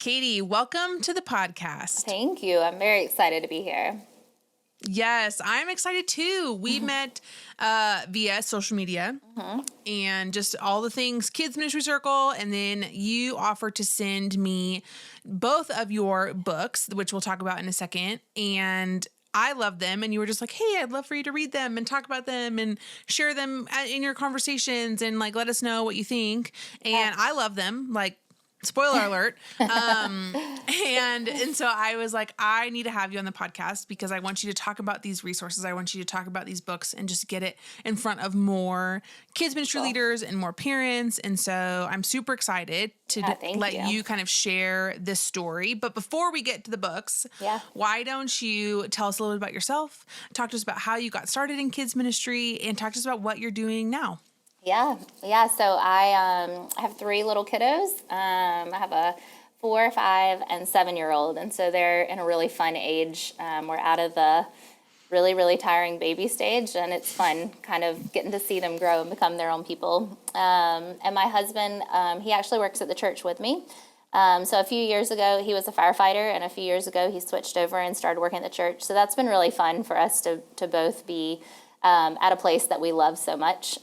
Katie, welcome to the podcast. Thank you. I'm very excited to be here. Yes, I'm excited too. We met via social media and just all the things, Kids Ministry Circle, and then you offered to send me both of your books, which we'll talk about in a second, and I love them, and you were just like, hey, I'd love for you to read them and talk about them and share them in your conversations and like let us know what you think. And I love them, like, spoiler alert. And so I was like, I need to have you on the podcast because I want you to talk about these resources. I want you to talk about these books and just get it in front of more kids ministry leaders and more parents. And so I'm super excited to let you kind of share this story. But before we get to the books, why don't you tell us a little bit about yourself, talk to us about how you got started in kids ministry, and talk to us about what you're doing now. Yeah. So I have three little kiddos. I have a 4, 5, and 7-year-old, and so they're in a really fun age. We're out of the really, really tiring baby stage, and it's fun kind of getting to see them grow and become their own people. And my husband, he actually works at the church with me. So a few years ago, he was a firefighter, and a few years ago, he switched over and started working at the church. So that's been really fun for us to both be at a place that we love so much.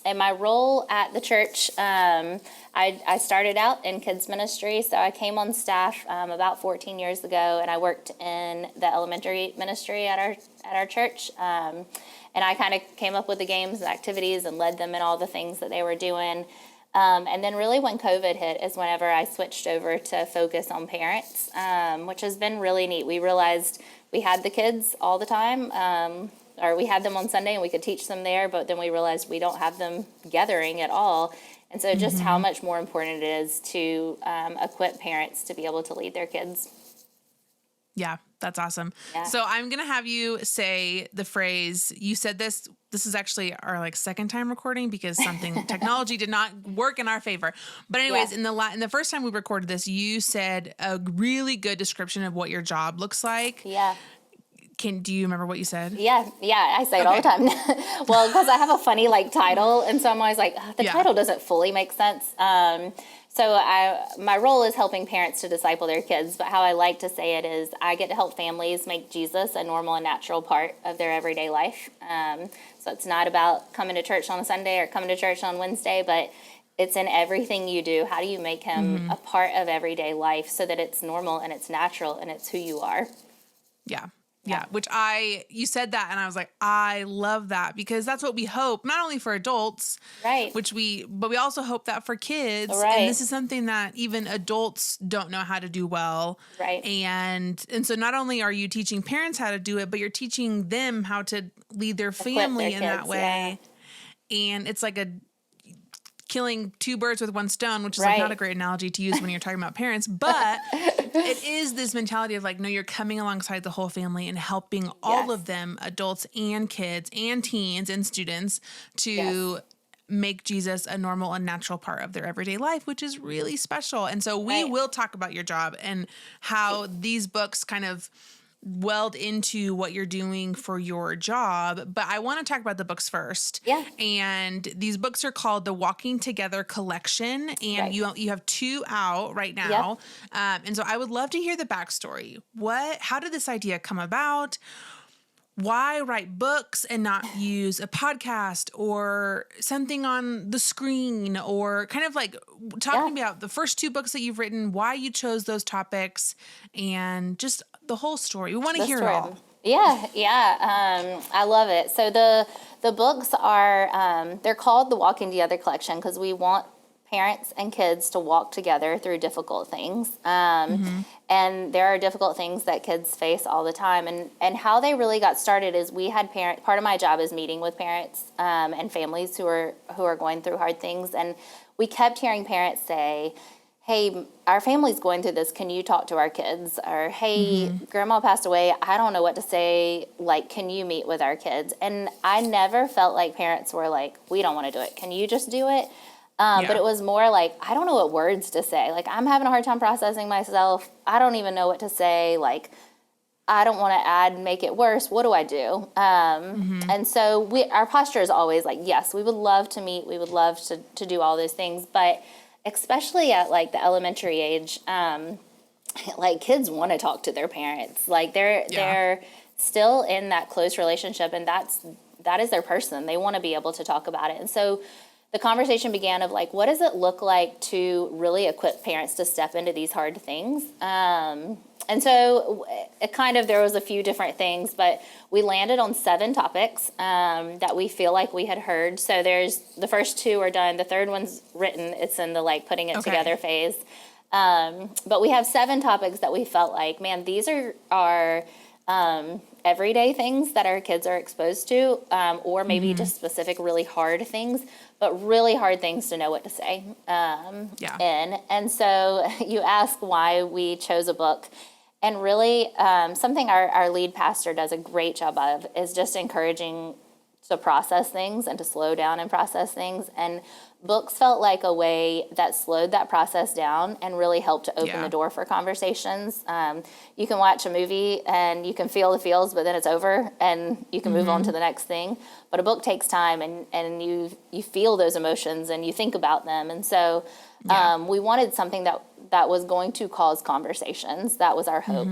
And my role at the church, I started out in kids ministry, so I came on staff about 14 years ago, and I worked in the elementary ministry at our church. And I kind of came up with the games and activities and led them in all the things that they were doing. And then really when COVID hit is whenever I switched over to focus on parents, which has been really neat. We realized we had the kids all the time, or we had them on Sunday and we could teach them there, but then we realized we don't have them gathering at all. And so just how much more important it is to equip parents to be able to lead their kids. Yeah, that's awesome. Yeah. So I'm going to have you say the phrase, you said this is actually our second time recording because technology did not work in our favor. But anyways, in the first time we recorded this, you said a really good description of what your job looks like. Yeah. Do you remember what you said? Yeah, I say it all the time. Well, because I have a funny title, and so I'm always like, the title doesn't fully make sense. So my role is helping parents to disciple their kids, but how I like to say it is I get to help families make Jesus a normal and natural part of their everyday life. So it's not about coming to church on a Sunday or coming to church on Wednesday, but it's in everything you do. How do you make him a part of everyday life so that it's normal and it's natural and it's who you are? Yeah, you said that and I was like, I love that because that's what we hope, not only for adults, right? But we also hope that for kids. Right. And this is something that even adults don't know how to do well. Right. And so not only are you teaching parents how to do it, but you're teaching them how to lead their family in that way. Yeah. And it's like killing two birds with one stone, which is not a great analogy to use when you're talking about parents, but it is this mentality of no, you're coming alongside the whole family and helping all of them, adults and kids and teens and students, to make Jesus a normal and natural part of their everyday life, which is really special. And so we will talk about your job and how these books kind of weld into what you're doing for your job. But I want to talk about the books first. Yeah. And these books are called the Walking Together Collection. And you have 2 out right now. Yep. And so I would love to hear the backstory. How did this idea come about? Why write books and not use a podcast or something on the screen, or kind of talking about the first 2 books that you've written, why you chose those topics, and just the whole story. We want to hear it all. Yeah. I love it. So the books are, they're called the Walking Together Collection because we want parents and kids to walk together through difficult things. And there are difficult things that kids face all the time. And how they really got started is we had part of my job is meeting with parents and families who are going through hard things. And we kept hearing parents say, hey, our family's going through this. Can you talk to our kids? Or, hey, grandma passed away. I don't know what to say. Can you meet with our kids? And I never felt like parents were like, we don't want to do it. Can you just do it? But it was more I don't know what words to say. I'm having a hard time processing myself. I don't even know what to say. I don't want to make it worse. What do I do? And so our posture is always yes, we would love to meet. We would love to do all those things. But especially at like the elementary age, like kids want to talk to their parents. Like they're still in that close relationship, and that is their person. They want to be able to talk about it. And so the conversation began of like, what does it look like to really equip parents to step into these hard things? And so there was a few different things, but we landed on 7 topics that we feel like we had heard. So the first 2 are done. The third one's written. It's in the like putting it together phase. But we have 7 topics that we felt like, man, these are everyday things that our kids are exposed to, or maybe just specific really hard things, but really hard things to know what to say in. And so you ask why we chose a book. And really, something our lead pastor does a great job of is just encouraging to process things and to slow down and process things. And books felt like a way that slowed that process down and really helped to open the door for conversations. You can watch a movie and you can feel the feels, but then it's over and you can move on to the next thing. But a book takes time, and you feel those emotions and you think about them. And so we wanted something that was going to cause conversations. That was our hope.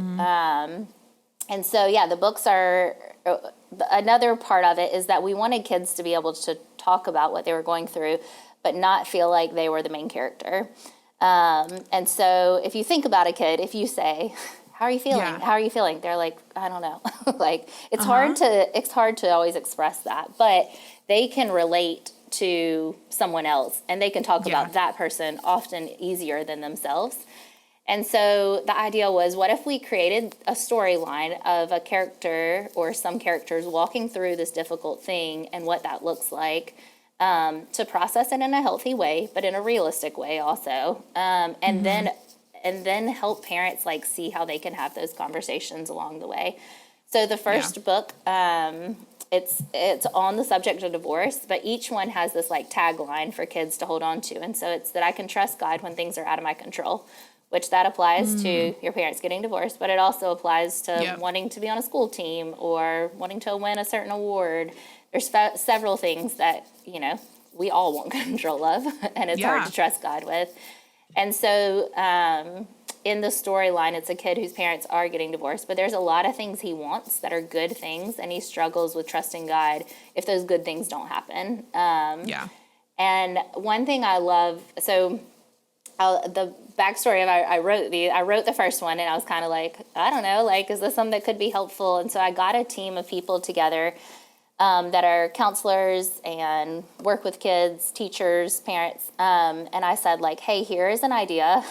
And so, the books are another part of it is that we wanted kids to be able to talk about what they were going through, but not feel like they were the main character. And so if you think about a kid, if you say, how are you feeling? How are you feeling? They're like, I don't know. Like it's hard to always express that, but they can relate to someone else and they can talk about that person often easier than themselves. And so the idea was, what if we created a storyline of a character or some characters walking through this difficult thing and what that looks like, to process it in a healthy way, but in a realistic way also, and then help parents like see how they can have those conversations along the way. So the first book, it's on the subject of divorce, but each one has this like tagline for kids to hold on to, and so it's that I can trust God when things are out of my control, which that applies to your parents getting divorced, but it also applies to wanting to be on a school team or wanting to win a certain award. There's several things that, we all want control of, and it's hard to trust God with. And so in the storyline, it's a kid whose parents are getting divorced, but there's a lot of things he wants that are good things, and he struggles with trusting God if those good things don't happen. And one thing I love, so the backstory of I wrote the first one, and I was kind of like, I don't know, like, is this something that could be helpful? And so I got a team of people together that are counselors and work with kids, teachers, parents. And I said, like, hey, here is an idea.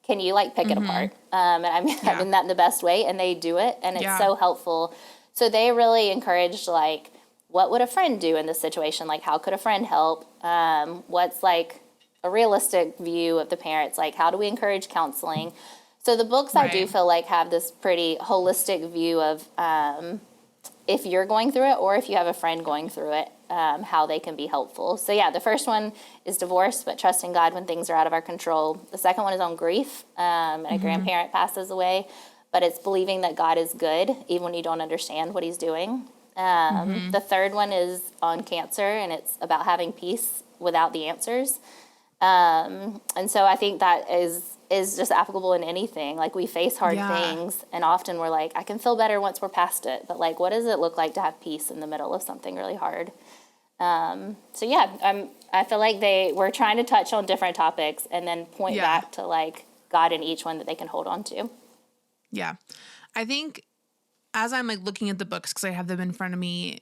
Can you like pick it apart? And I mean that in the best way. And they do it. And it's so helpful. So they really encouraged, like, what would a friend do in this situation? Like, how could a friend help? What's like a realistic view of the parents? Like, how do we encourage counseling? So the books I do feel like have this pretty holistic view of, if you're going through it or if you have a friend going through it, how they can be helpful. So the first one is divorce, but trusting God when things are out of our control. The second one is on grief, and a grandparent passes away, but it's believing that God is good even when you don't understand what he's doing. The third one is on cancer, and it's about having peace without the answers. And so I think that is just applicable in anything. Like, we face hard things, and often we're like, I can feel better once we're past it. But like, what does it look like to have peace in the middle of something really hard? I feel like we're trying to touch on different topics and then point back to like God in each one that they can hold on to. Yeah. I think as I'm like looking at the books, because I have them in front of me,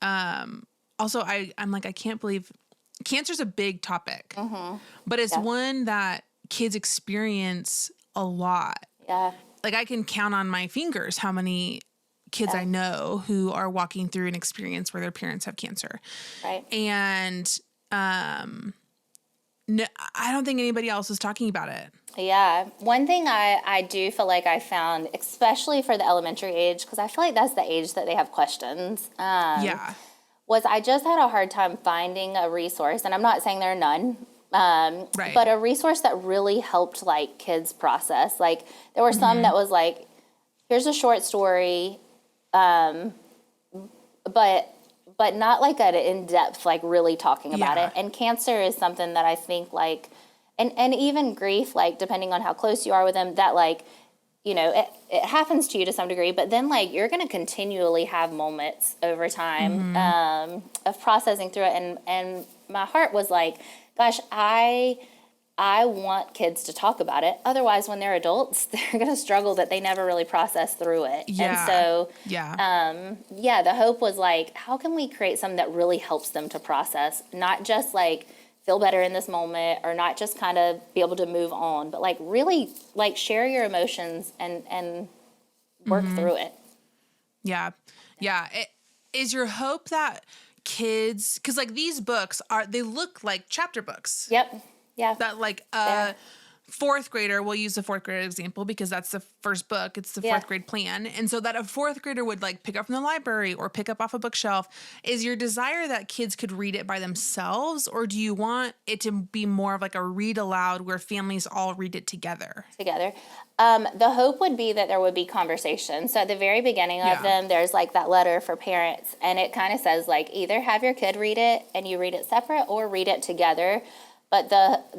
also I'm like, I can't believe cancer's a big topic, but it's one that kids experience a lot. Like, I can count on my fingers how many kids I know who are walking through an experience where their parents have cancer. And no, I don't think anybody else is talking about it. One thing I do feel like I found, especially for the elementary age, because I feel like that's the age that they have questions, was I just had a hard time finding a resource, and I'm not saying there are none, but a resource that really helped like kids process. Like, there were some that was like, here's a short story, but not like an in-depth, like really talking about it. And cancer is something that I think like And even grief, like depending on how close you are with them, that like, you know, it happens to you to some degree, but then like you're going to continually have moments over time of processing through it. And my heart was like, gosh, I want kids to talk about it. Otherwise, when they're adults, they're going to struggle that they never really process through it. Yeah. And so, yeah. the hope was like, how can we create something that really helps them to process, not just like feel better in this moment or not just kind of be able to move on, but like really like share your emotions and work through it. Yeah. Yeah. Is your hope that kids, because like these books they look like chapter books. Yep. Yeah. That like fourth grader, we'll use the fourth grade example because that's the first book. It's the fourth grade plan. And so that a fourth grader would like pick up from the library or pick up off a bookshelf. Is your desire that kids could read it by themselves, or do you want it to be more of like a read aloud where families all read it together? The hope would be that there would be conversation. So at the very beginning of them, there's like that letter for parents, and it kind of says like either have your kid read it and you read it separate or read it together. But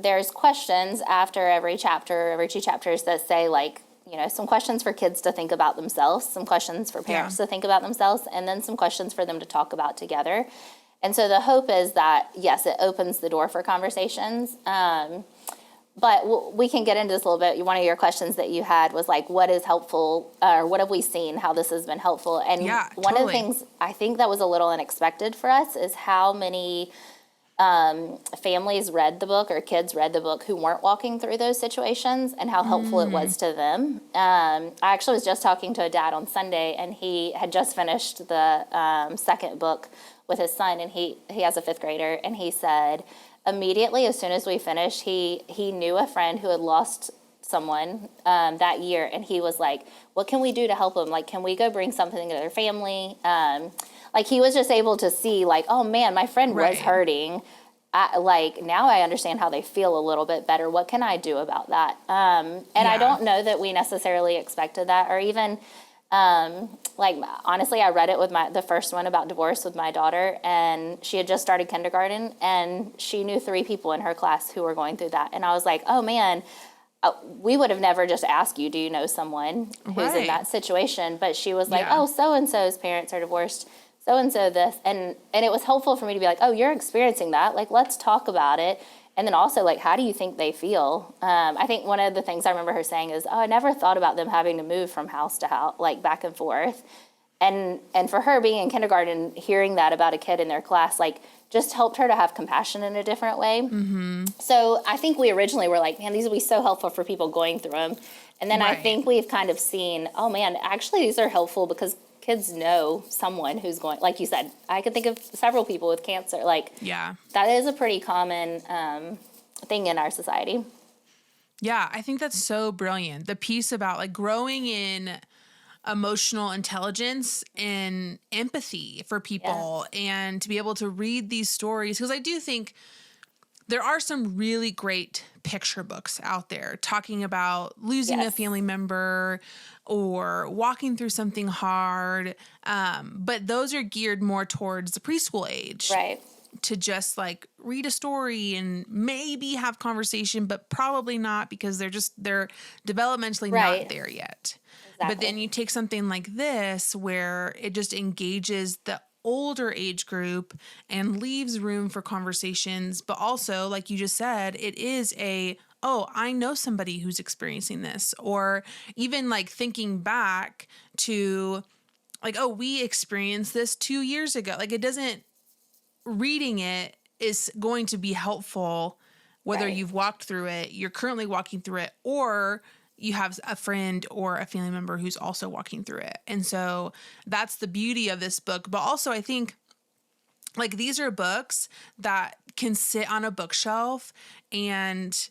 there's questions after every chapter, every 2 chapters that say like, you know, some questions for kids to think about themselves, some questions for parents to think about themselves, and then some questions for them to talk about together. And so the hope is that, yes, it opens the door for conversations. But we can get into this a little bit. One of your questions that you had was like, what is helpful, or what have we seen, how this has been helpful? And one of the things I think that was a little unexpected for us is how many families read the book or kids read the book who weren't walking through those situations and how helpful it was to them. I actually was just talking to a dad on Sunday, and he had just finished the second book with his son, and he has a 5th grader, and he said immediately as soon as we finished, he knew a friend who had lost someone that year, and he was like, what can we do to help them? Like, can we go bring something to their family? Like he was just able to see like, oh man, my friend was hurting. Now I understand how they feel a little bit better. What can I do about that? I don't know that we necessarily expected that, or even like honestly, I read it with the first one about divorce with my daughter, and she had just started kindergarten, and she knew 3 people in her class who were going through that. And I was like, oh man, we would have never just asked you, do you know someone who's in that situation? But she was like, oh, so-and-so's parents are divorced, so-and-so this. And it was helpful for me to be like, oh, you're experiencing that. Like, let's talk about it. And then also, like, how do you think they feel? I think one of the things I remember her saying is, oh, I never thought about them having to move from house to house, like back and forth. And for her being in kindergarten, hearing that about a kid in their class, like, just helped her to have compassion in a different way. Mm-hmm. So I think we originally were like, man, these would be so helpful for people going through them. And then I think we've kind of seen, oh man, actually these are helpful because kids know someone who's going, like you said, I could think of several people with cancer. Like, that is a pretty common thing in our society. Yeah, I think that's so brilliant. The piece about like growing in emotional intelligence and empathy for people and to be able to read these stories. Because I do think there are some really great picture books out there talking about losing a family member or walking through something hard. But those are geared more towards the preschool age. Right. To just like read a story and maybe have conversation, but probably not because they're developmentally not there yet. Exactly. But then you take something like this where it just engages the older age group and leaves room for conversations. But also, like you just said, it is oh, I know somebody who's experiencing this. Or even like thinking back to like, oh, we experienced this 2 years ago. Like reading it is going to be helpful whether you've walked through it, you're currently walking through it, or you have a friend or a family member who's also walking through it. And so that's the beauty of this book. But also I think like these are books that can sit on a bookshelf and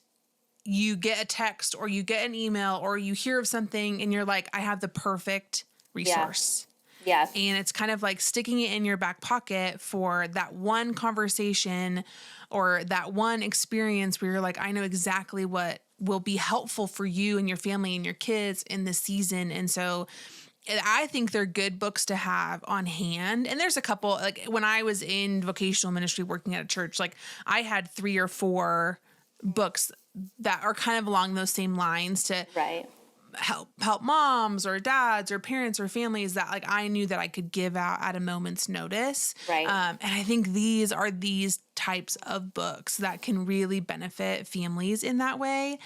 you get a text or you get an email or you hear of something and you're like, I have the perfect resource. Yeah. And it's kind of like sticking it in your back pocket for that one conversation or that one experience where you're like, I know exactly what will be helpful for you and your family and your kids in this season. And so I think they're good books to have on hand. And there's a couple, like when I was in vocational ministry working at a church, like I had 3 or 4 books that are kind of along those same lines to Right. help moms or dads or parents or families that like I knew that I could give out at a moment's notice. Right. And I think these are these types of books that can really benefit families in that way.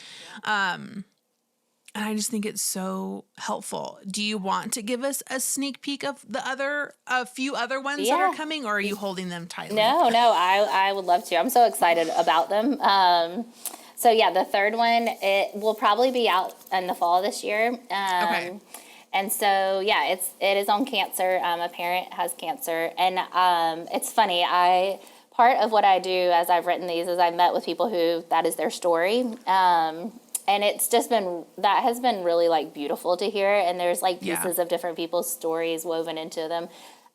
And I just think it's so helpful. Do you want to give us a sneak peek of a few other ones that are coming, or are you holding them tightly? No, I would love to. I'm so excited about them. So yeah, the third one, it will probably be out in the fall this year. Okay. And so yeah, it is on cancer. A parent has cancer, and it's funny. Part of what I do as I've written these is I've met with people who that is their story. And it's just that has been really like beautiful to hear. And there's like pieces of different people's stories woven into them.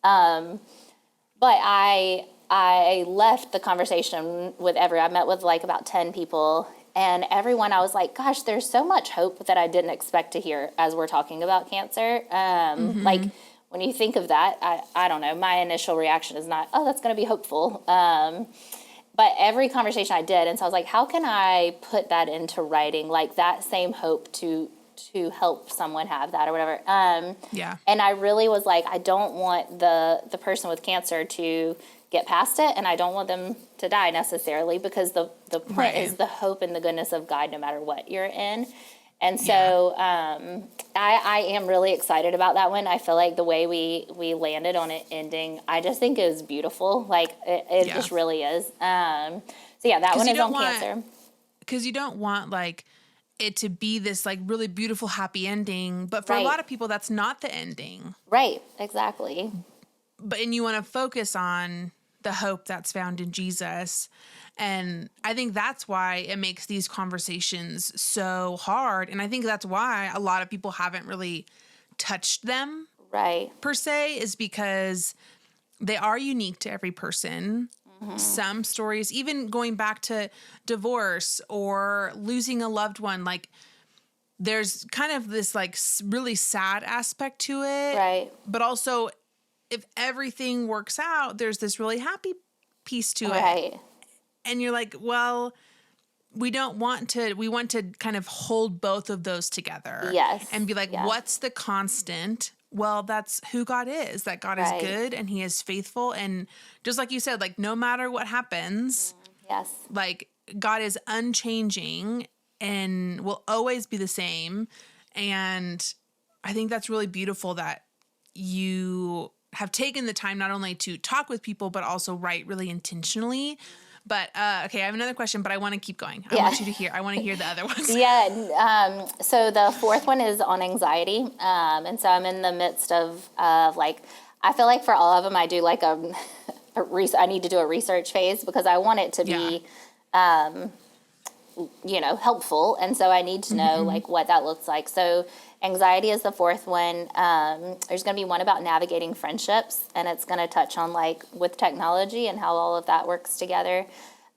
But I left the conversation with I met with like about 10 people, and everyone I was like, gosh, there's so much hope that I didn't expect to hear as we're talking about cancer. Like when you think of that, I don't know, my initial reaction is not, oh, that's going to be hopeful. But every conversation I did, and so I was like, how can I put that into writing, like that same hope to help someone have that or whatever. And I really was like, I don't want the person with cancer to get past it, and I don't want them to die necessarily, because the point is the hope and the goodness of God no matter what you're in. And so I am really excited about that one. I feel like the way we landed on it ending, I just think is beautiful. Like it just really is. So yeah, that one is on cancer. Because you don't want like it to be this like really beautiful happy ending, but for a lot of people that's not the ending. Right, exactly. And you want to focus on the hope that's found in Jesus. And I think that's why it makes these conversations so hard. And I think that's why a lot of people haven't really touched them. Right. Per se, is because they are unique to every person. Some stories, even going back to divorce or losing a loved one, like there's kind of this like really sad aspect to it. Right. But also, if everything works out, there's this really happy piece to it. And you're like, well, we want to kind of hold both of those together. Yes. And be like, what's the constant? Well, that's who God is, that God is good and he is faithful. And just like you said, like no matter what happens, like God is unchanging and will always be the same. And I think that's really beautiful that you have taken the time not only to talk with people, but also write really intentionally. But, okay, I have another question, but I want to keep going. I want to hear the other ones. So the fourth one is on anxiety. And so I'm in the midst of like, I feel like for all of them, I do like I need to do a research phase because I want it to be, helpful. And so I need to know like what that looks like. So anxiety is the fourth one. There's going to be one about navigating friendships, and it's going to touch on like with technology and how all of that works together.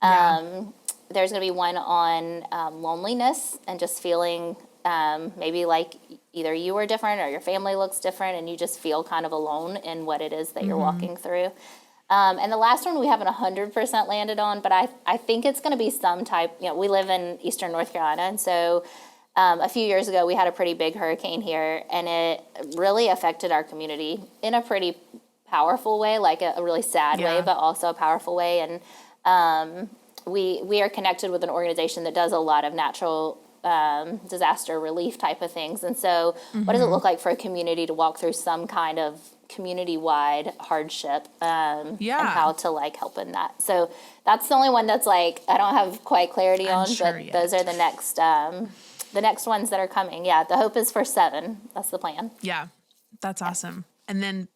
There's going to be one on loneliness and just feeling maybe like either you are different or your family looks different and you just feel kind of alone in what it is that you're walking through. And the last one we haven't 100% landed on, but I think it's going to be some type, we live in Eastern North Carolina, and so a few years ago we had a pretty big hurricane here, and it really affected our community in a pretty powerful way, like a really sad way, but also a powerful way. And we are connected with an organization that does a lot of natural disaster relief type of things. And so what does it look like for a community to walk through some kind of community-wide hardship and how to like help in that? So that's the only one that's like I don't have quite clarity on, but those are the next ones that are coming. The hope is for 7. That's the plan. That's awesome. And then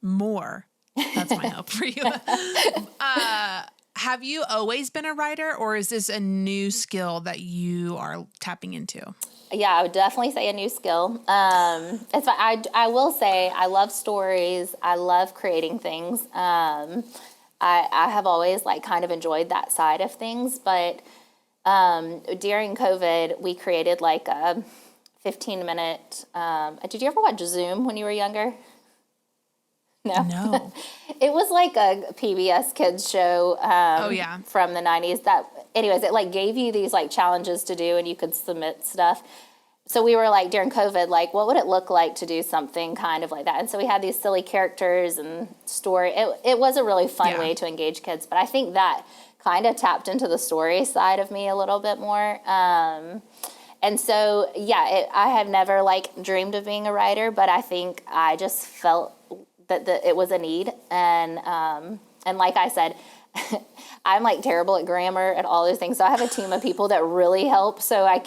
more. That's my hope for you. Have you always been a writer, or is this a new skill that you are tapping into? I would definitely say a new skill. I will say I love stories. I love creating things. I have always like kind of enjoyed that side of things, but during COVID, we created like a 15-minute. Did you ever watch Zoom when you were younger? No. It was like a PBS kids show Oh, yeah. from the 90s that, anyways, it like gave you these like challenges to do and you could submit stuff. So we were like during COVID, like, what would it look like to do something kind of like that? And so we had these silly characters and story. It was a really fun way to engage kids. But I think that kind of tapped into the story side of me a little bit more. And so, yeah, I have never like dreamed of being a writer, but I think I just felt that it was a need. And like I said, I'm like terrible at grammar and all those things. So I have a team of people that really help. So I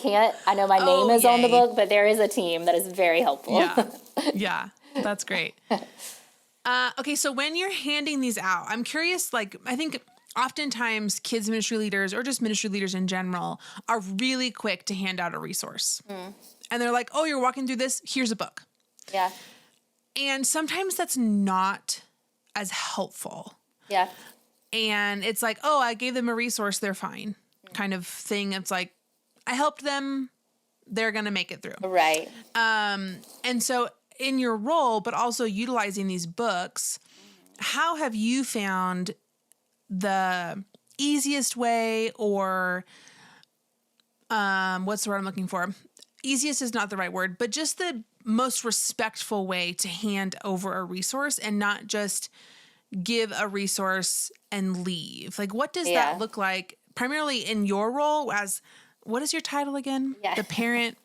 know my name is on the book, but there is a team that is very helpful. Yeah. Yeah. That's great. Okay. So when you're handing these out, I'm curious, like, I think oftentimes kids ministry leaders or just ministry leaders in general are really quick to hand out a resource. And they're like, oh, you're walking through this. Here's a book. Yeah. And sometimes that's not as helpful. Yeah. And it's like, oh, I gave them a resource, they're fine, kind of thing. It's like, I helped them, they're going to make it through. Right. And so in your role, but also utilizing these books, how have you found the easiest way, or what's the word I'm looking for? Easiest is not the right word, but just the most respectful way to hand over a resource and not just give a resource and leave? Like, what does that look like primarily in your role as, what is your title again? Yeah. The parent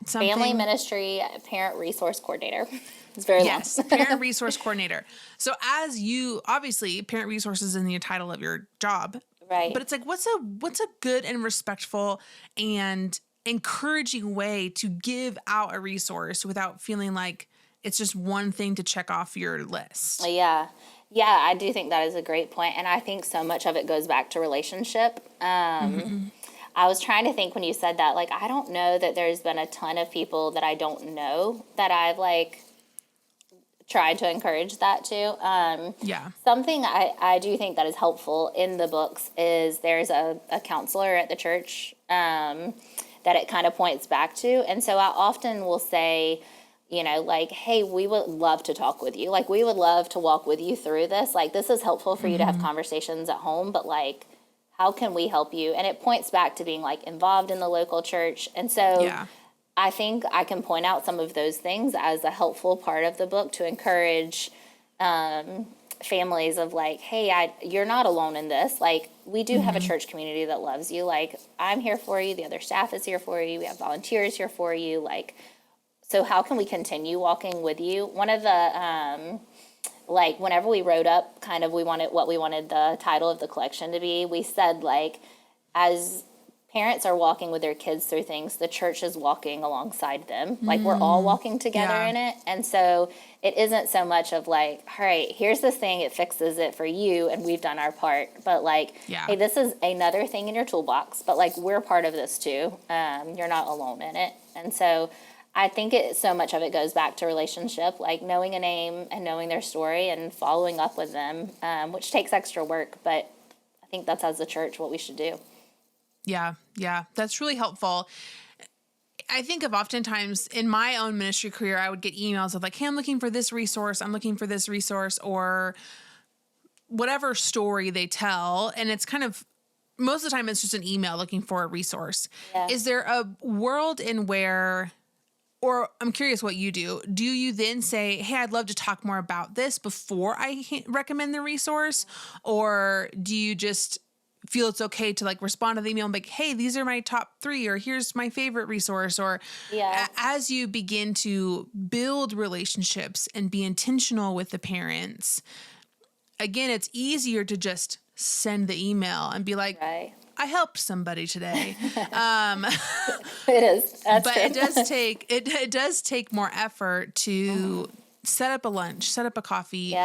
something? Family Ministry Parent Resource Coordinator. It's very long. Parent Resource Coordinator. So as you, obviously, parent resources in the title of your job. Right. But it's like, what's a good and respectful and encouraging way to give out a resource without feeling like it's just one thing to check off your list? Yeah. Yeah, I do think that is a great point. And I think so much of it goes back to relationship. I was trying to think when you said that, like, I don't know that there's been a ton of people that I don't know that I've, like, tried to encourage that to. Something I do think that is helpful in the books is there's a counselor at the church that it kind of points back to. And so I often will say, you know, like, hey, we would love to talk with you. Like, we would love to walk with you through this. Like, this is helpful for you to have conversations at home, but, like, how can we help you? And it points back to being, like, involved in the local church. And so I think I can point out some of those things as a helpful part of the book to encourage families of, like, hey, you're not alone in this. Like, we do have a church community that loves you. Like, I'm here for you. The other staff is here for you. We have volunteers here for you. Like, so how can we continue walking with you? One of the, like, whenever we wrote up kind of what we wanted the title of the collection to be, we said, like, as parents are walking with their kids through things, the church is walking alongside them. Like, we're all walking together in it. And so it isn't so much of, like, all right, here's this thing, it fixes it for you, and we've done our part. But, like, hey, this is another thing in your toolbox, but, like, we're part of this too. You're not alone in it. And so I think so much of it goes back to relationship, like knowing a name and knowing their story and following up with them, which takes extra work. But I think that's, as a church, what we should do. Yeah. That's really helpful. I think of oftentimes in my own ministry career, I would get emails of like, hey, I'm looking for this resource. I'm looking for this resource, or whatever story they tell. And it's kind of, most of the time it's just an email looking for a resource. Yeah. Is there a world in where, or I'm curious what you do. Do you then say, hey, I'd love to talk more about this before I recommend the resource? Or do you just feel it's okay to like respond to the email and be like, hey, these are my top 3, or here's my favorite resource? Or as you begin to build relationships and be intentional with the parents, again, it's easier to just send the email and be like, I helped somebody today. It is. That's but true. it does take more effort to set up a lunch, set up a coffee,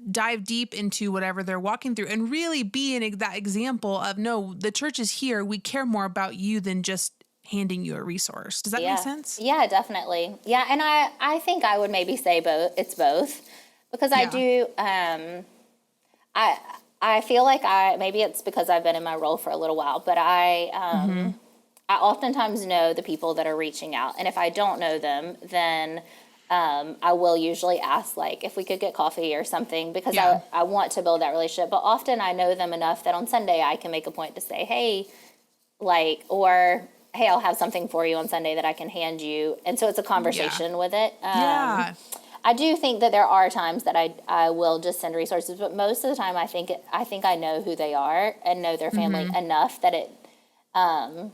dive deep into whatever they're walking through, and really be that example of, no, the church is here. We care more about you than just handing you a resource. Does that make sense? Yeah, definitely. Yeah, and I think I would maybe say both. It's both, because I do. I feel like maybe it's because I've been in my role for a little while, but I oftentimes know the people that are reaching out. And if I don't know them, then I will usually ask, like, if we could get coffee or something, because Yeah. I want to build that relationship. But often I know them enough that on Sunday I can make a point to say, hey, like, or hey, I'll have something for you on Sunday that I can hand you. And so it's a conversation with it. Yeah. I do think that there are times that I will just send resources, but most of the time I think I know who they are and know their family enough that it, I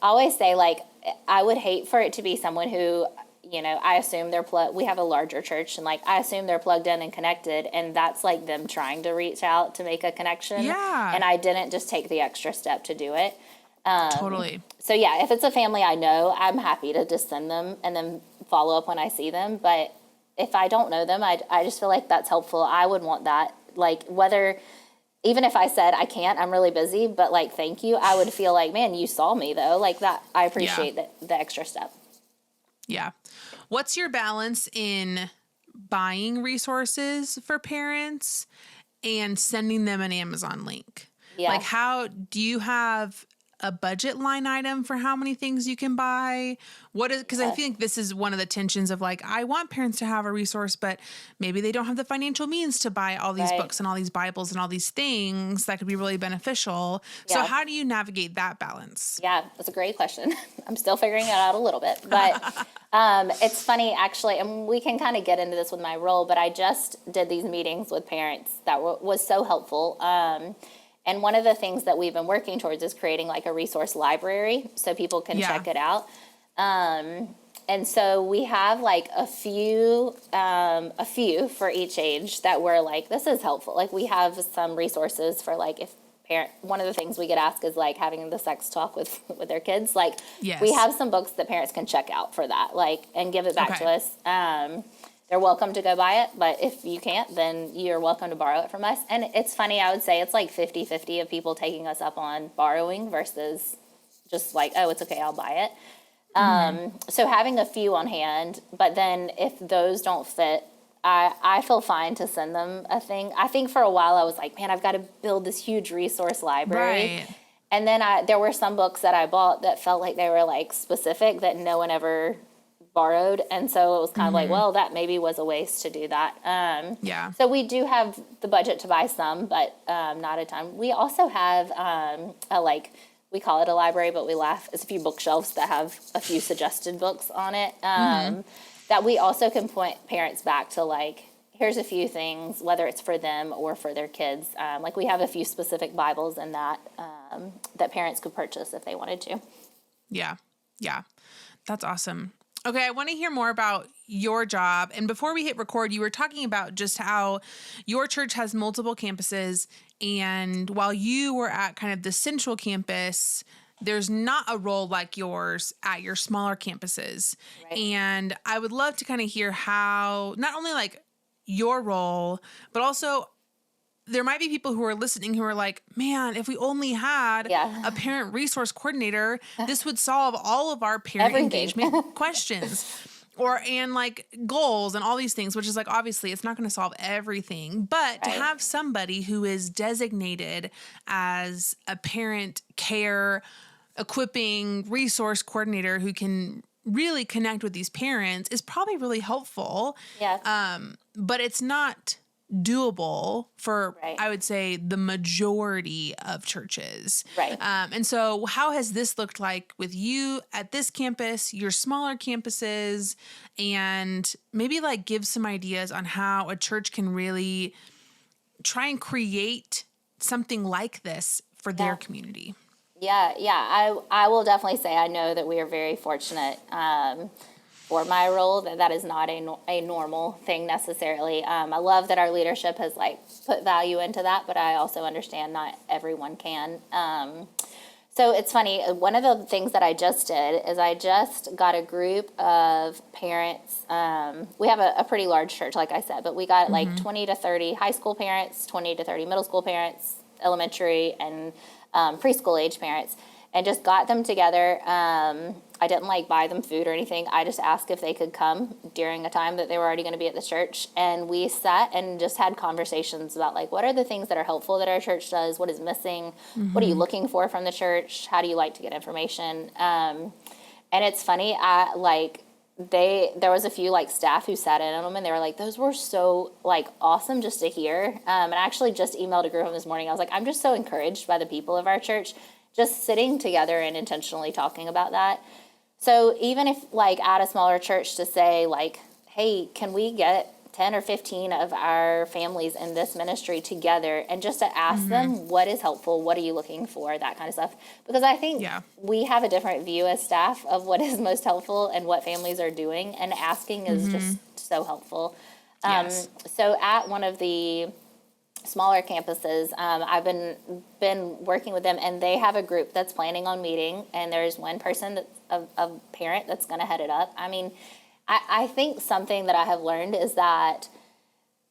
always say, like, I would hate for it to be someone who, you know, I assume they're we have a larger church, and like, I assume they're plugged in and connected, and that's like them trying to reach out to make a connection. Yeah. And I didn't just take the extra step to do it. Totally. So yeah, if it's a family I know, I'm happy to just send them and then follow up when I see them. But if I don't know them, I just feel like that's helpful. I would want that, like, even if I said I can't, I'm really busy, but like, thank you, I would feel like, man, you saw me though, like that. I appreciate the extra step. Yeah. What's your balance in buying resources for parents and sending them an Amazon link? Yeah. Like, how do you have a budget line item for how many things you can buy? Because I think this is one of the tensions of, like, I want parents to have a resource, but maybe they don't have the financial means to buy all these books and all these Bibles and all these things that could be really beneficial. Yeah. So how do you navigate that balance? Yeah, that's a great question. I'm still figuring it out a little bit, but it's funny, actually, and we can kind of get into this with my role, but I just did these meetings with parents that was so helpful. And one of the things that we've been working towards is creating like a resource library so people can check it out. And so we have like a few for each age that we're like, this is helpful. Like, we have some resources for, like, if one of the things we get asked is like having the sex talk with their kids. Like, we have some books that parents can check out for that, like, and give it back to us. They're welcome to go buy it, but if you can't, then you're welcome to borrow it from us. And it's funny, I would say it's like 50-50 of people taking us up on borrowing versus just like, oh, it's okay, I'll buy it. So having a few on hand, but then if those don't fit, I feel fine to send them a thing. I think for a while I was like, man, I've got to build this huge resource library. Right. And then there were some books that I bought that felt like they were like specific that no one ever borrowed, and so it was kind of like, well, that maybe was a waste to do that. So we do have the budget to buy some, but not a ton. We also have we call it a library, but we laugh. It's a few bookshelves that have a few suggested books on it that we also can point parents back to, like, here's a few things, whether it's for them or for their kids. Like, we have a few specific Bibles in that that parents could purchase if they wanted to. Yeah. That's awesome. Okay, I want to hear more about your job. And before we hit record, you were talking about just how your church has multiple campuses. And while you were at kind of the central campus, there's not a role like yours at your smaller campuses. Right. And I would love to kind of hear how, not only like your role, but also there might be people who are listening who are like, man, if we only had a parent resource coordinator, this would solve all of our parent engagement questions and like goals and all these things, which is like, obviously it's not going to solve everything, but to have somebody who is designated as a parent care, equipping resource coordinator who can really connect with these parents is probably really helpful. Yeah. But it's not doable for, I would say, the majority of churches. Right. And so how has this looked like with you at this campus, your smaller campuses, and maybe like give some ideas on how a church can really try and create something like this for their community? Yeah. I will definitely say I know that we are very fortunate for my role, that is not a normal thing necessarily. I love that our leadership has like put value into that, but I also understand not everyone can. So it's funny, one of the things that I just did is I just got a group of parents. We have a pretty large church, like I said, but we got like 20 to 30 high school parents, 20 to 30 middle school parents, elementary and preschool age parents, and just got them together. I didn't like buy them food or anything. I just asked if they could come during a time that they were already going to be at the church. And we sat and just had conversations about like, what are the things that are helpful that our church does? What is missing? What are you looking for from the church? How do you like to get information? And it's funny, there was a few like staff who sat in on them, and they were like, those were so like awesome just to hear. And I actually just emailed a group of them this morning. I was like, I'm just so encouraged by the people of our church just sitting together and intentionally talking about that. So even if like at a smaller church to say like, hey, can we get 10 or 15 of our families in this ministry together, and just to ask them what is helpful, what are you looking for, that kind of stuff. Because I think we have a different view as staff of what is most helpful and what families are doing, and asking is just so helpful. So at one of the smaller campuses, I've been working with them, and they have a group that's planning on meeting, and there's one person that's a parent that's going to head it up. I mean, I think something that I have learned is that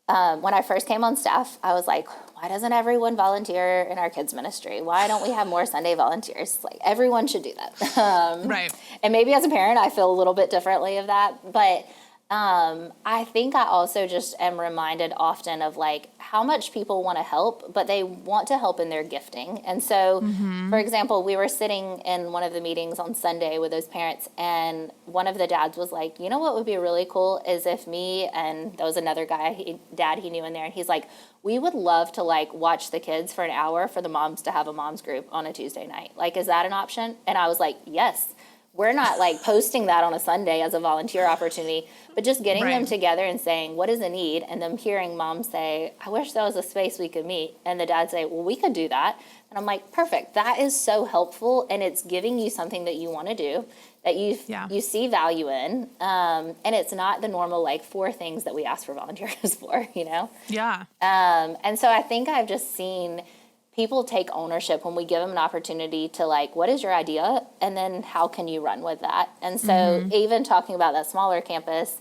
when I first came on staff, I was like, why doesn't everyone volunteer in our kids ministry? Why don't we have more Sunday volunteers? Like, everyone should do that. Right. And maybe as a parent, I feel a little bit differently of that. But I think I also just am reminded often of like how much people want to help, but they want to help in their gifting. And so, for example, we were sitting in one of the meetings on Sunday with those parents, and one of the dads was like, you know what would be really cool is if me and there was another dad he knew in there, and he's like, we would love to like watch the kids for an hour for the moms to have a mom's group on a Tuesday night. Like, is that an option? And I was like, yes. We're not like posting that on a Sunday as a volunteer opportunity, but just getting them together and saying, what is a need? And them hearing mom say, I wish there was a space we could meet. And the dad say, well, we could do that. And I'm like, perfect. That is so helpful. And it's giving you something that you want to do, that you see value in. And it's not the normal, like 4 things that we ask for volunteers for, you know? Yeah. And so I think I've just seen people take ownership when we give them an opportunity to like, what is your idea? And then how can you run with that? And so even talking about that smaller campus,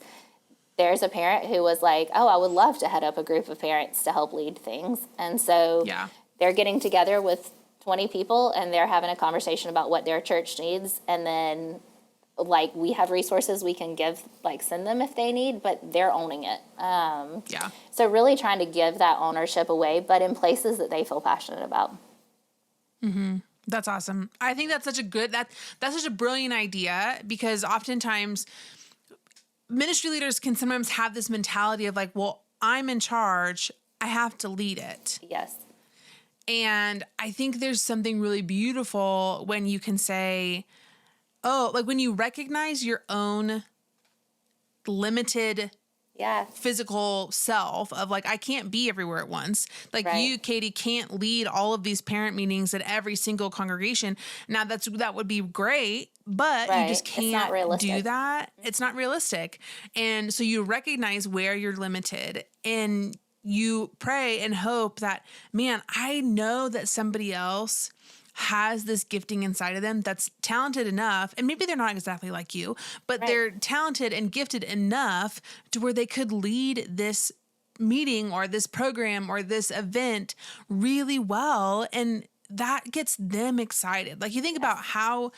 there's a parent who was like, oh, I would love to head up a group of parents to help lead things. And so they're getting together with 20 people, and they're having a conversation about what their church needs. And then like we have resources we can give, like send them if they need, but they're owning it. So really trying to give that ownership away, but in places that they feel passionate about. That's awesome. I think that's such a good, that's such a brilliant idea, because oftentimes ministry leaders can sometimes have this mentality of like, well, I'm in charge, I have to lead it. Yes. And I think there's something really beautiful when you can say, oh, like when you recognize your own limited physical self of like, I can't be everywhere at once. Like you, Katie, can't lead all of these parent meetings at every single congregation. Now that would be great, but you just can't do that. It's not realistic. And so you recognize where you're limited, and you pray and hope that, man, I know that somebody else has this gifting inside of them that's talented enough, and maybe they're not exactly like you, but they're talented and gifted enough to where they could lead this meeting or this program or this event really well. And that gets them excited. Like you think about how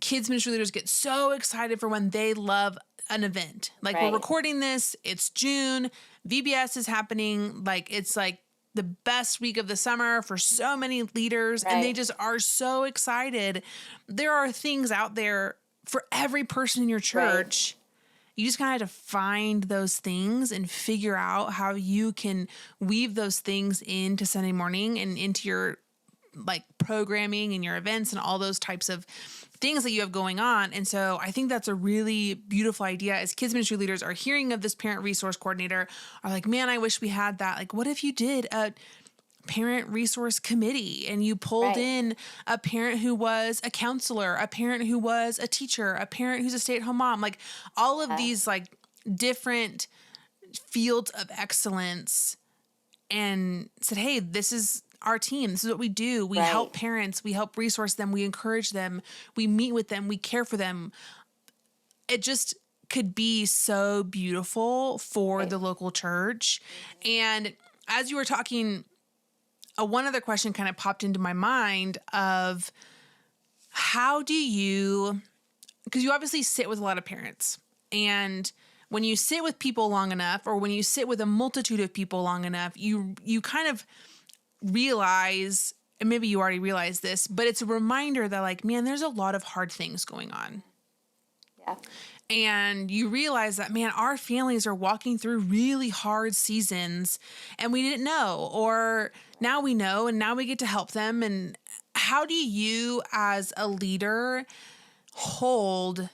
kids ministry leaders get so excited for when they love an event. Like we're recording this, it's June, VBS is happening. Like it's like the best week of the summer for so many leaders, and they just are so excited. There are things out there for every person in your church. You just kind of have to find those things and figure out how you can weave those things into Sunday morning and into your like programming and your events and all those types of things that you have going on. And so I think that's a really beautiful idea. As kids ministry leaders are hearing of this parent resource coordinator, are like, man, I wish we had that. Like, what if you did a parent resource committee and you pulled in a parent who was a counselor, a parent who was a teacher, a parent who's a stay-at-home mom, like all of these like different fields of excellence, and said, hey, this is our team. This is what we do. We help parents. We help resource them. We encourage them. We meet with them. We care for them. It just could be so beautiful for the local church. And as you were talking, one other question kind of popped into my mind of how do you, because you obviously sit with a lot of parents, and when you sit with people long enough, or when you sit with a multitude of people long enough, you kind of realize, and maybe you already realize this, but it's a reminder that like, man, there's a lot of hard things going on. And you realize that, man, our families are walking through really hard seasons and we didn't know, or now we know and now we get to help them. And how do you as a leader hold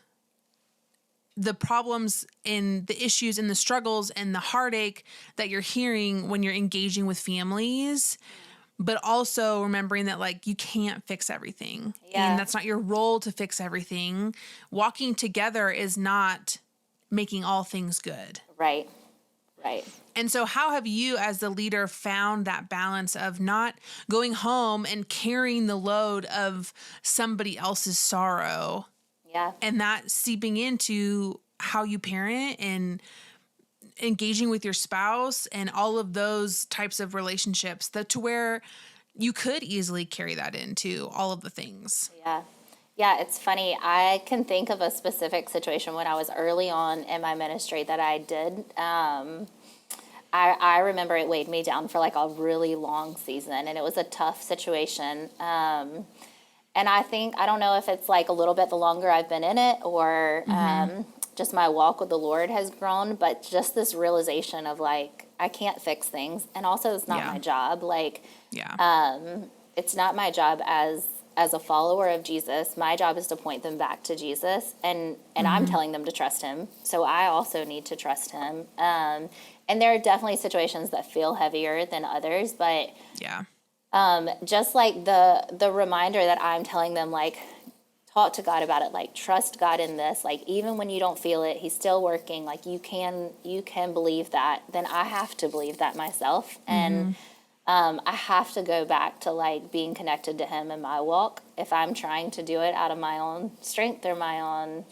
the problems and the issues and the struggles and the heartache that you're hearing when you're engaging with families, but also remembering that like you can't fix everything and that's not your role to fix everything. Walking together is not making all things good. Right. And so how have you as the leader found that balance of not going home and carrying the load of somebody else's sorrow? Yeah. And that seeping into how you parent and engaging with your spouse and all of those types of relationships, that to where you could easily carry that into all of the things. Yeah, it's funny. I can think of a specific situation when I was early on in my ministry that I did. I remember it weighed me down for like a really long season, and it was a tough situation. And I don't know if it's like a little bit the longer I've been in it or just my walk with the Lord has grown, but just this realization of like, I can't fix things. And also it's not my job. Like, it's not my job as a follower of Jesus. My job is to point them back to Jesus, and I'm telling them to trust him. So I also need to trust him. And there are definitely situations that feel heavier than others, but just like the reminder that I'm telling them, like, talk to God about it, like trust God in this, like even when you don't feel it, he's still working, like you can believe that, then I have to believe that myself. And I have to go back to like being connected to him in my walk. If I'm trying to do it out of my own strength or my own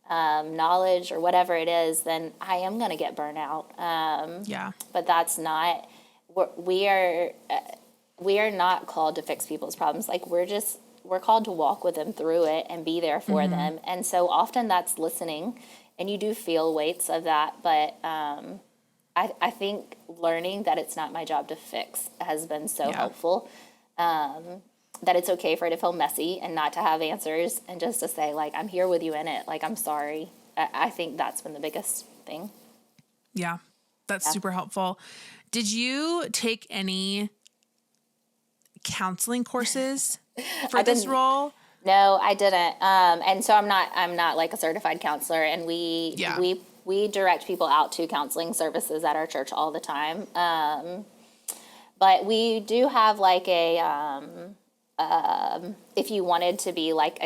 knowledge or whatever it is, then I am going to get burnt out. But that's not, we are not called to fix people's problems. Like we're called to walk with them through it and be there for them. And so often that's listening, and you do feel weights of that. But I think learning that it's not my job to fix has been so helpful. That it's okay for it to feel messy and not to have answers, and just to say, like, I'm here with you in it. Like, I'm sorry. I think that's been the biggest thing. Yeah, that's super helpful. Did you take any counseling courses for this role? No, I didn't. And so I'm not like a certified counselor, and we direct people out to counseling services at our church all the time. But we do have like if you wanted to be like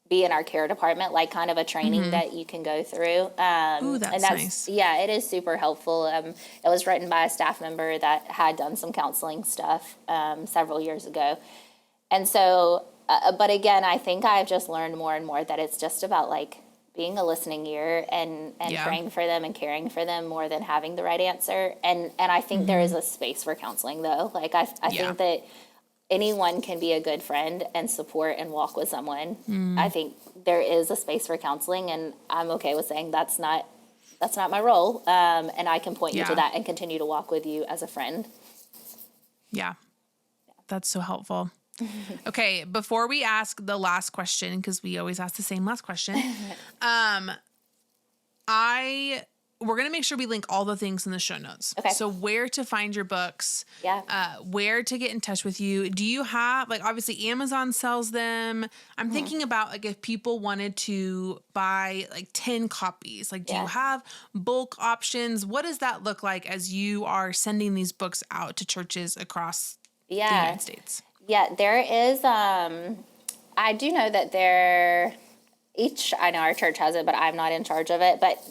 be in our care department, like kind of a training that you can go through. Ooh, that's nice. Yeah, it is super helpful. It was written by a staff member that had done some counseling stuff several years ago. And so, but again, I think I've just learned more and more that it's just about like being a listening ear and praying for them and caring for them more than having the right answer. And I think there is a space for counseling though. Like I think that anyone can be a good friend and support and walk with someone. I think there is a space for counseling, and I'm okay with saying that's not my role. And I can point you to that and continue to walk with you as a friend. Yeah. That's so helpful. Okay, before we ask the last question, because we always ask the same last question, we're going to make sure we link all the things in the show notes. Okay. So where to find your books, where to get in touch with you. Do you have, like, obviously Amazon sells them. I'm thinking about, like, if people wanted to buy, like, 10 copies, like, do you have bulk options? What does that look like as you are sending these books out to churches across the United States? Yeah, there is, I do know that I know our church has it, but I'm not in charge of it. But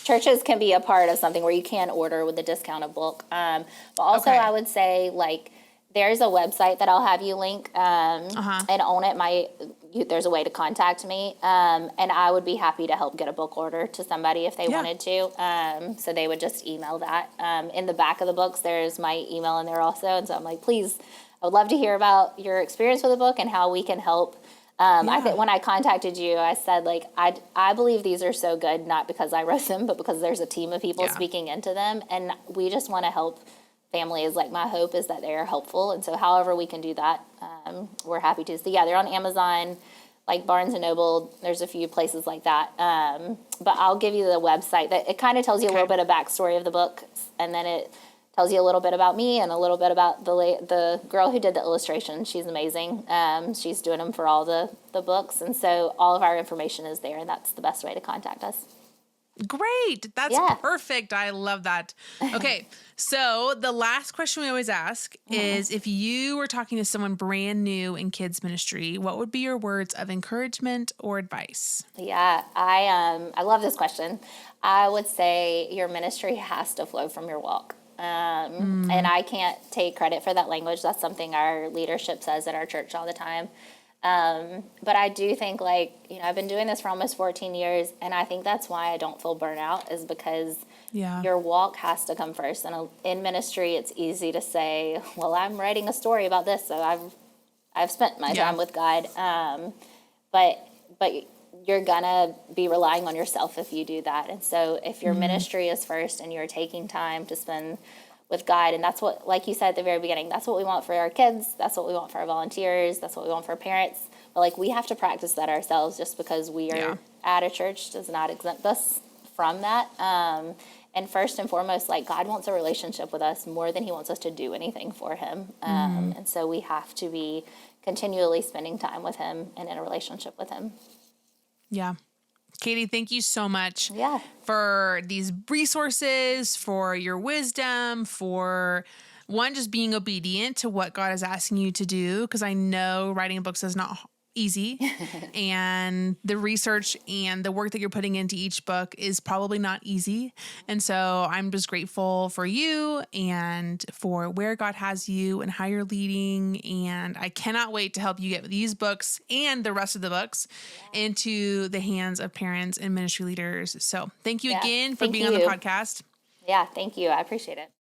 churches can be a part of something where you can order with a discounted bulk. But also I would say, like, there's a website that I'll have you link, and on it, there's a way to contact me. And I would be happy to help get a book order to somebody if they wanted to. So they would just email that. In the back of the books, there's my email in there also. And so I'm like, please, I would love to hear about your experience with the book and how we can help. I think when I contacted you, I said, like, I believe these are so good, not because I wrote them, but because there's a team of people speaking into them. And we just want to help families. Like, my hope is that they are helpful. And so however we can do that, we're happy to. So, yeah, they're on Amazon. like Barnes and Noble. There's a few places like that. But I'll give you the website. That it kind of tells you a little bit of backstory of the book, and then it tells you a little bit about me and a little bit about the girl who did the illustration. She's amazing. She's doing them for all the books, and so all of our information is there, and that's the best way to contact us. Great. That's perfect. I love that. Okay. So the last question we always ask is, if you were talking to someone brand new in kids ministry, what would be your words of encouragement or advice? Yeah, I love this question. I would say your ministry has to flow from your walk. And I can't take credit for that language. That's something our leadership says at our church all the time. But I do think, like, I've been doing this for almost 14 years, and I think that's why I don't feel burnout, is because your walk has to come first. And in ministry, it's easy to say, well, I'm writing a story about this, so I've spent my time with God. But you're gonna be relying on yourself if you do that. And so if your ministry is first and you're taking time to spend with God, and that's what, like you said at the very beginning, that's what we want for our kids, that's what we want for our volunteers, that's what we want for our parents. But like, we have to practice that ourselves. Just because we are at a church does not exempt us from that. And first and foremost, like, God wants a relationship with us more than he wants us to do anything for him. And so we have to be continually spending time with him and in a relationship with him. Yeah. Katie, thank you so much Yeah. for these resources, for your wisdom, for one, just being obedient to what God is asking you to do. Because I know writing books is not easy, and the research and the work that you're putting into each book is probably not easy. And so I'm just grateful for you and for where God has you and how you're leading. And I cannot wait to help you get these books and the rest of the books into the hands of parents and ministry leaders. So thank you again for being on the podcast. Yeah, thank you. I appreciate it.